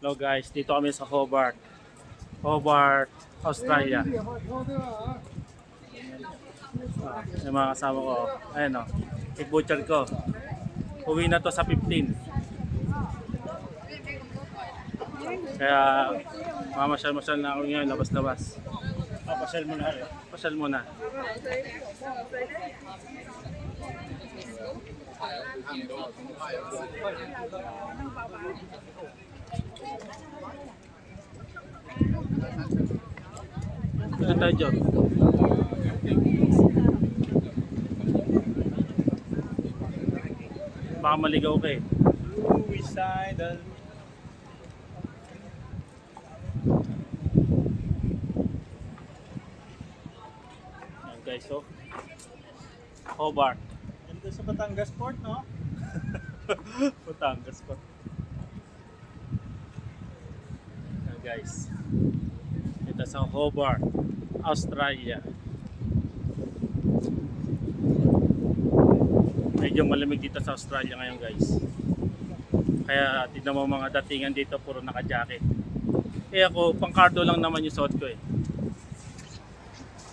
Hello guys, dito kami sa Hobart. Hobart, Australia. Yung mga kasama ko. Ayan o. I-butcher ko. Uwi na to sa 15. Kaya mamasyal-masyal na ako ngayon, labas-labas. Pasyal mo na rin. Pasyal muna. Saan tayo dyan? Baka maligaw ka eh. Suicidal. Ayan guys, so Hobart. Ganda sa Batangas Port, no? Batangas pa. Ayan guys. Ito sa Hobart, Australia. Medyo malamig dito sa Australia ngayon guys. Kaya tignan mo mga datingan dito puro naka-jacket. Eh ako, pang cardo lang naman yung suot ko eh.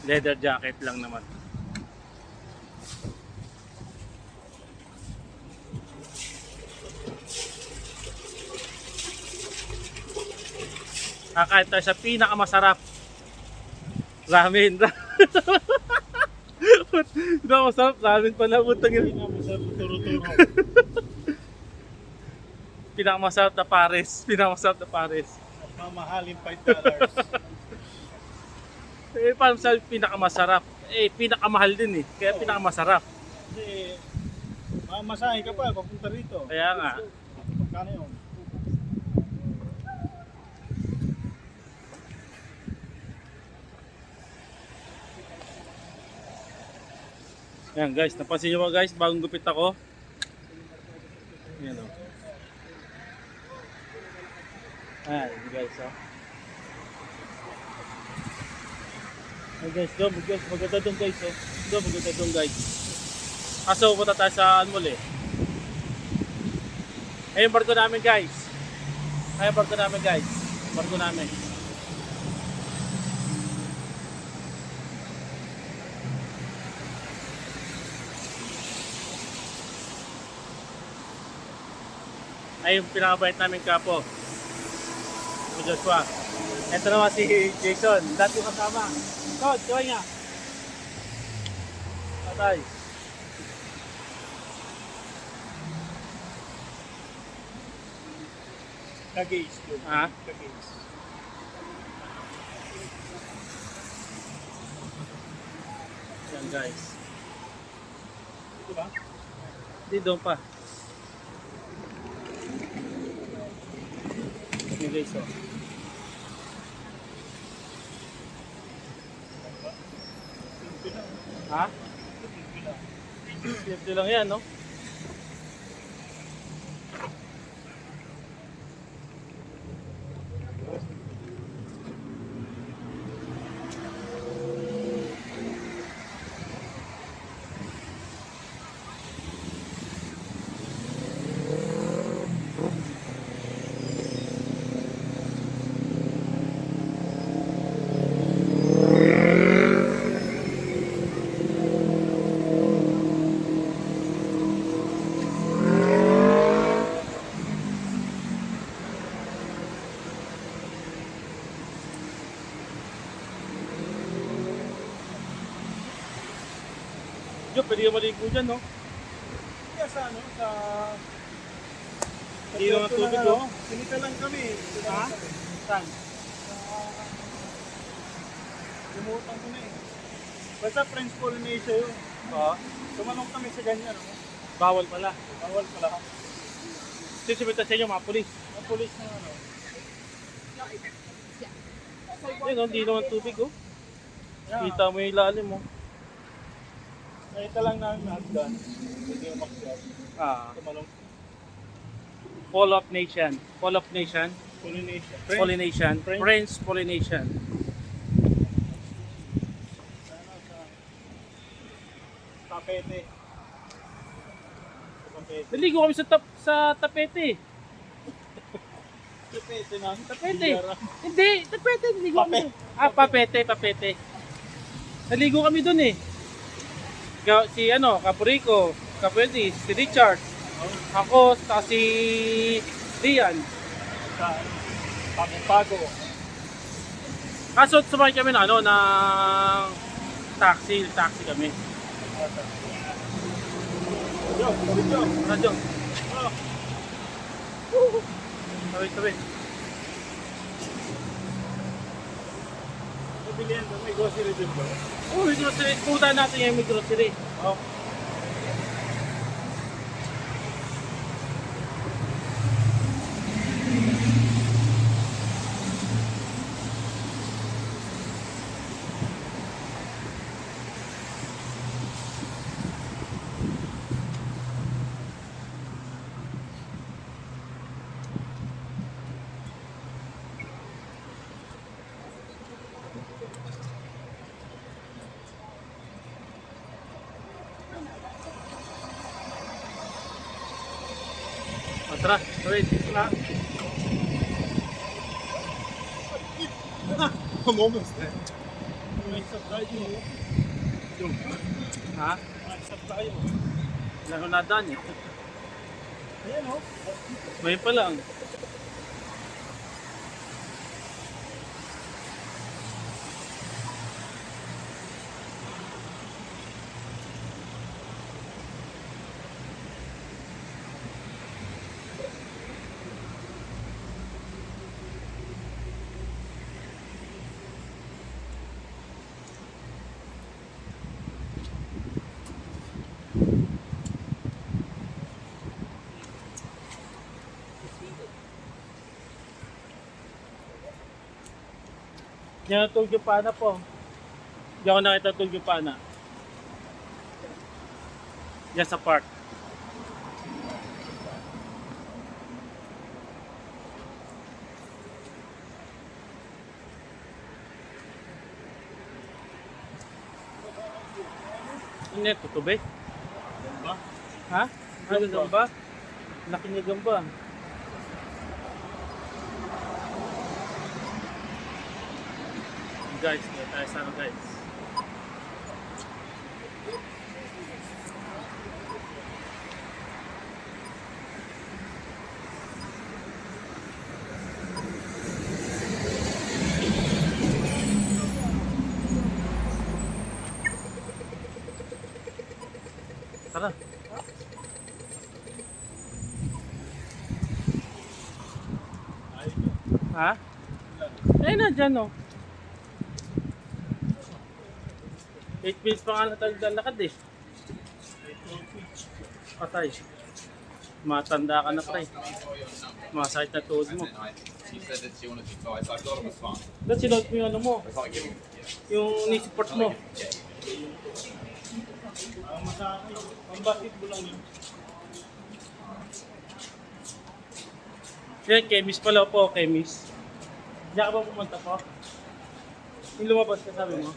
Leather jacket lang naman. Kakain tayo sa pinakamasarap. Ramen. Pinakamasarap ramen pala. Butang yun. Turo-turo. Pinakamasarap na pares. Pinakamasarap na pares. Mamahalin $5. Eh, paano sa pinakamasarap? Eh, pinakamahal din eh. Kaya pinakamasarap. Kasi mamasahe ka pa papunta rito. Kaya nga. Magkano yun? Ayan guys, napansin nyo ba guys, bagong gupit ako. Ayan o. Ayan guys o. Ayan guys, guys, maganda doon guys o. Maganda doon guys. Kaso punta tayo sa mall eh. Ayan yung barko namin guys. Ayan yung barko namin guys. Barko namin. Ay yung pinakabait namin kapo. Si Joshua. Ito naman si Jason. Dati ko kasama. Ikaw, tuway nga. Patay. Kagays. Ha? Kagays. Yan guys. Ito ba? Hindi doon pa. Yan guys oh. Ha? Simple lang yan no? Jo, pwede ka maligo dyan no? Kaya sa ano? Sa... Hindi naman tubig oh. Sinita lang kami. Ha? Saan? Limutan ko na eh. Basta French Polynesia yun. Oo. Tumanong kami sa ganyan. Oh. Bawal pala. Bawal pala. Sisipita sa inyo mga pulis. Ang pulis na ano. Ayun oh, hindi naman tubig oh. Yeah. Kita mo yung ilalim mo. Nakita lang namin na hagdan. Hindi yung makyat. Ah. Tumalong. Fall of Nation. Fall of Nation. Polynesia. Polynesian. French. French Polynesian. Tapete. Tapete. Naligo kami sa tapete. tapete na. Tapete. Hindi, tapete. Naligo kami. Papete. Naligo kami dun eh. Si Capurico, Capuetis, si Richard, ako, saka si Rian. Pago-pago. Kaso sumakay kami ng taxi kami. Radyo. Tabi. Pabilihan doon, may grocery din ba? Oh, may grocery. Punta natin yung may grocery. Oh. Tara, wait. Almost there. May isa tayo. Yung. Ha? May isa tayo. Laro na daan eh. Ayan o. May pa lang. Yan ang Tulgiupana po. Hindi ako nakita ang Tulgiupana. Yan sa park. Ano yan? Tutubig? Gamba? Ha? Ano gamba? Laki niya gamba. Guys, may tayo sana guys. Tara. Ha? Eh na dyan oh. 8 minutes pa nga natalakad eh. Patay. Matanda ka na pre. Masakit na tuhod mo. She said that she wanted to try, so I thought it was fun. Ba't sinod mo yung ano mo? It's like giving, Yung ni-support mo? Ang masakit. Ang basketball lang yun. Yan, chemist pala po, chemist. Diyan ka ba pumunta po? Yung lumabas ka sabi mo?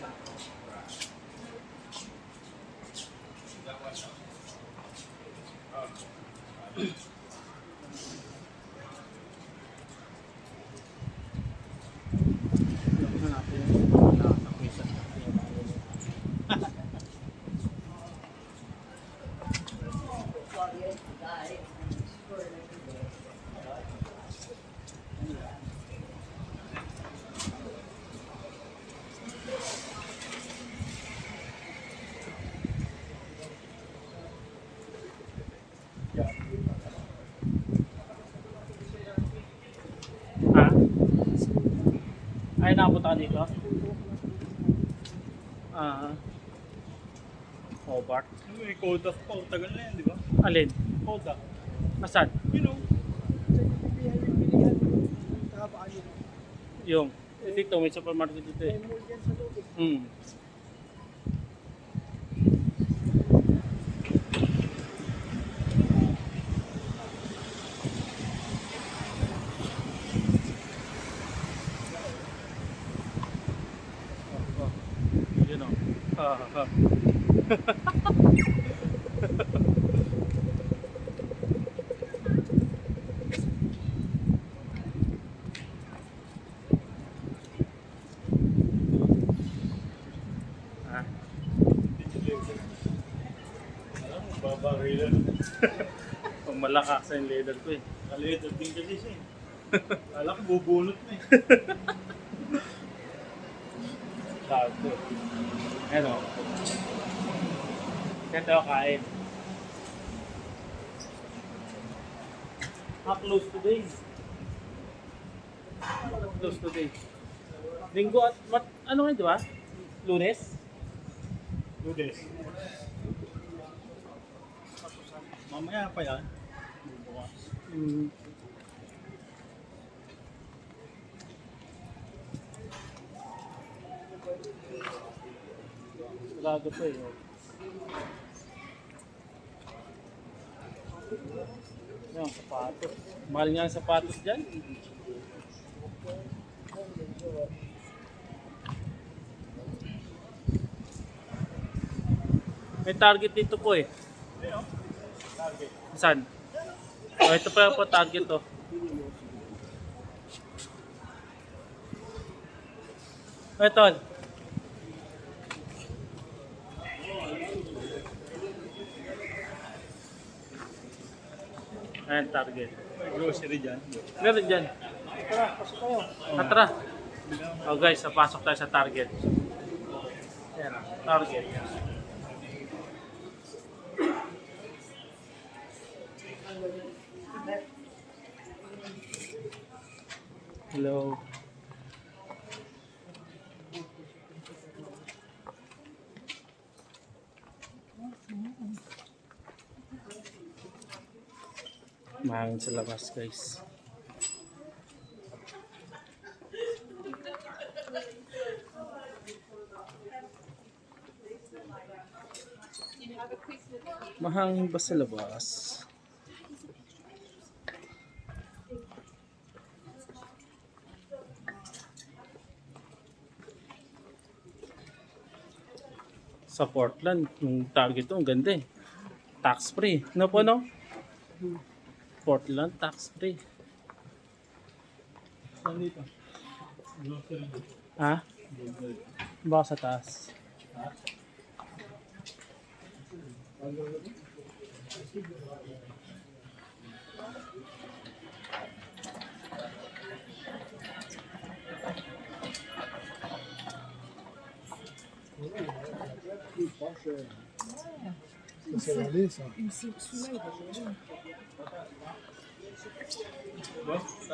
Ha? Ay, nakapunta ka dito? Hobart. May Kodak pa. Tagal na yan, di ba? Alin? Kodak. Asan? You know. Yung. Dito, may supermarket dito eh. Hmm. Yun o. Malakaksa yung leather ko eh. Kalito din kasi siya eh. Kala ko bubunot na eh. Tago. Ano? Kaya tayo kain. Close today. Close today. Linggo at ano ngayon, di ba? Lunes? Ludes. Mamaya pa yan. Bukas. Mm. Sarado pa eh. Oh. Yan, sapatos. Mahal nga ang sapatos dyan. May target dito po eh. Ayun. Target. Saan? Oh, ito pa po target to. Oh, ito. Ayan, target. May grocery dyan. Meron dyan. Tara, pasok tayo. Tara. Oh guys, pasok tayo sa target. Ayan, target. Hello. Mahangin sa labas, guys. Mahangin ba sa labas? Sa Portland, yung target to, ang ganda eh. Tax free. Ano po, no? Portland, tax free. Saan dito? Grocery. Ha? Baka sa taas.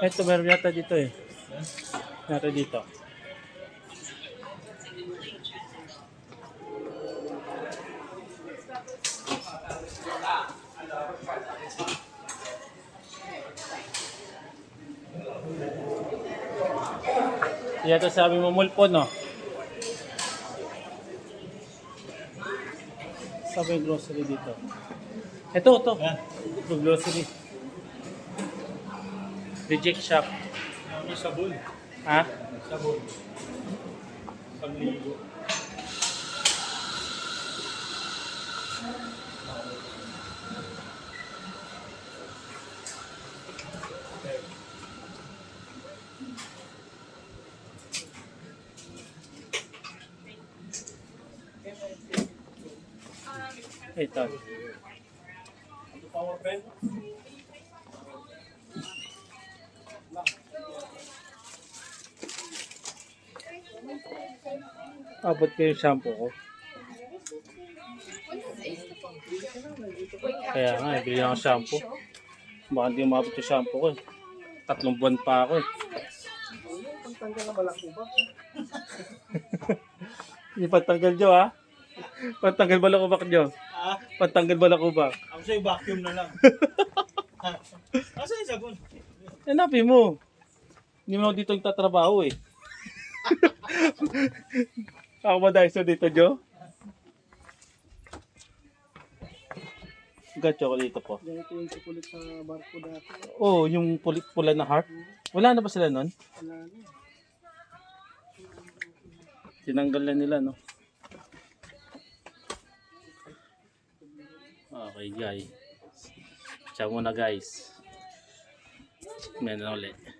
Ito, meron yata dito eh. Yata dito. Yata sabi mo mulpo, no? Sabi yung grocery dito. Ito. Yan. Ito, grocery. Reject shop. May sabon. Ha? Sabon. Pangligo. Ito. Power bank. Abot ko yung shampoo ko. Kaya nga, bili ako shampoo. Baka hindi umabot yung shampoo ko eh. 3 buwan pa ako eh. Pagtanggal na balak ba? Hindi pantanggal nyo ha? Pantanggal balakubak nyo. Ah, Pantanggal balakubak. ako sa'yo vacuum na lang. Asa yung sabon? Hanapin mo. Hindi mo ako dito nagtatrabaho eh. Ako ba dahil sa dito, Jo? Gacho ko dito po. Ganito yung chocolate sa barko dati. Oh, yung pula na heart. Wala na ba sila nun? Wala na. Tinanggal na nila, no? Okay, guys. Ciao muna, guys. Meron na ulit.